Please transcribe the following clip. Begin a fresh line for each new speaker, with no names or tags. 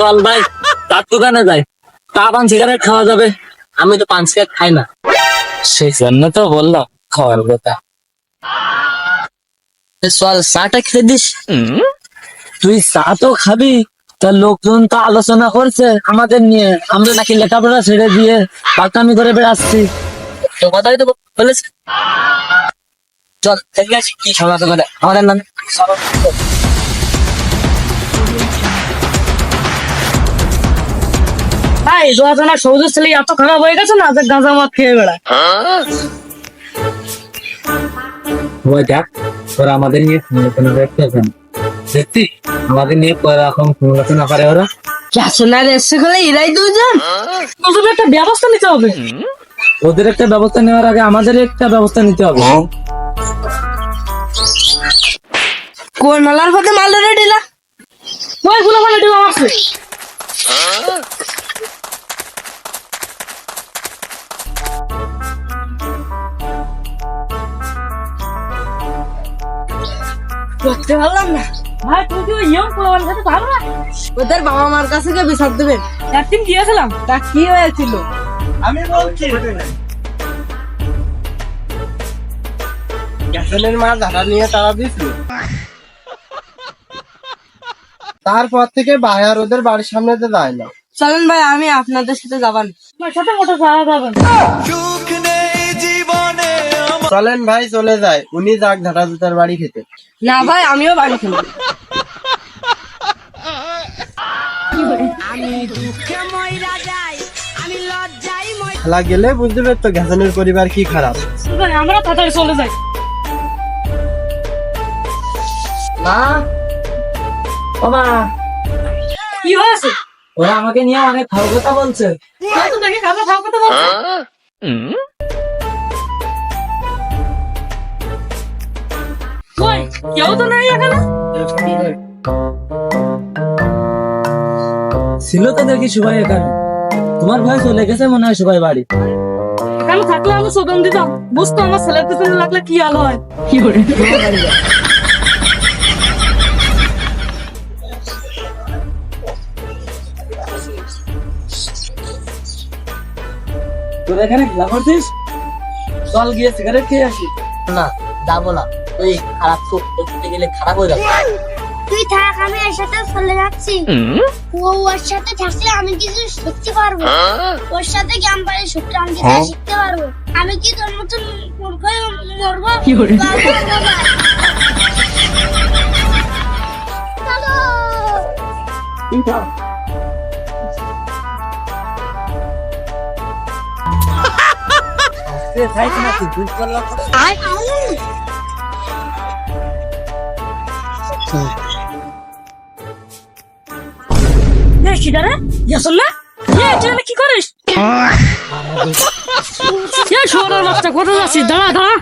চল ভাই তার দোকানে যাই, তা পান সিগারেট খাওয়া যাবে। আমি তো পান সিগারেট খাই না, সেই জন্য তো বললাম খাওয়ার কথা। চল চাটা খেয়ে দিস। তুই চা তো খাবি, তা লোকজন তো আলোচনা করছে আমাদের নিয়ে, আমরা নাকি লেখাপড়া ছেড়ে দিয়ে পাকামি করে বেড়াচ্ছি। তো কথাই তো বলেছে। চল দেখে আসি কি সমাধান করে আমাদের নামে।
ভাই দোয়াজনা সৌজের ছেলে এত খারাপ হয়ে গেছে না যে গাঁজা মদ খেয়ে বেড়ায়।
ওই দেখ তোরা আমাদের নিয়ে কোনো দেখতেছেন, দেখছি আমাদের নিয়ে এখন না পারে ওরা।
ক্যাশনার এসে গেলে এরাই দুজন, ওদের একটা ব্যবস্থা নিতে হবে।
ওদের একটা ব্যবস্থা নেওয়ার আগে আমাদের একটা ব্যবস্থা নিতে হবে।
কোন মালার পথে মাল ধরে দিলা? ওই গুলো মানে দিলাম আছে। করতে পারলাম না ভাই, তুমি কি ওই ইয়ং পোলার সাথে ভালো না? ওদের বাবা মার কাছে গিয়ে বিচার দেবেন। একদিন গিয়েছিলাম, তা কি হয়েছিল
আমি বলছি গ্যাসনের মা ধারা নিয়ে তারা দিছিল, তারপর থেকে ভাই আর ওদের বাড়ির সামনে তো যায় না।
চলেন ভাই আমি আপনাদের সাথে যাবান। আমার সাথে মোটর যাওয়া যাবে না।
চলেন ভাই চলে যায়, উনি যাক ধারা জুতার বাড়ি খেতে।
না ভাই আমিও বাড়ি খেলবো।
খেলা গেলে বুঝতে পারতো গ্যাসনের পরিবার কি খারাপ।
আমরা তাড়াতাড়ি চলে যাই।
মা, ও মা,
কি হয়েছে?
ওরা আমাকে নিয়ে অনেক খাওয়ার কথা বলছে।
তাই তো দেখি খাবার খাওয়া কথা বলছে। কই কেউ তো নাই এখানে।
ছিল তো দেখি সবাই এখানে, তোমার ভাই চলে গেছে মনে হয় সবাই বাড়ি।
এখানে থাকলে আমি শোধন দিতাম, বুঝতো আমার ছেলের পিছনে লাগলে কি আলো হয়। কি করে
তোর এখানে খেলা করছিস? চল গিয়ে সিগারেট খেয়ে আসি। না যাবো না, তুই খারাপ চোখ দেখতে গেলে খারাপ হয়ে যাবে।
তুই থাক, আমি এর সাথে চলে যাচ্ছি। ওর সাথে থাকলে আমি কিছু শিখতে পারবো, ওর সাথে গ্রাম বাড়ির সূত্রে আমি কিছু শিখতে পারবো। আমি কি তোর মতন মূর্খ হয়ে মরবো? চলো।
কি করিস? শোনার বাচ্চা কোথায় যাচ্ছিস? দাঁড়া দাঁড়া।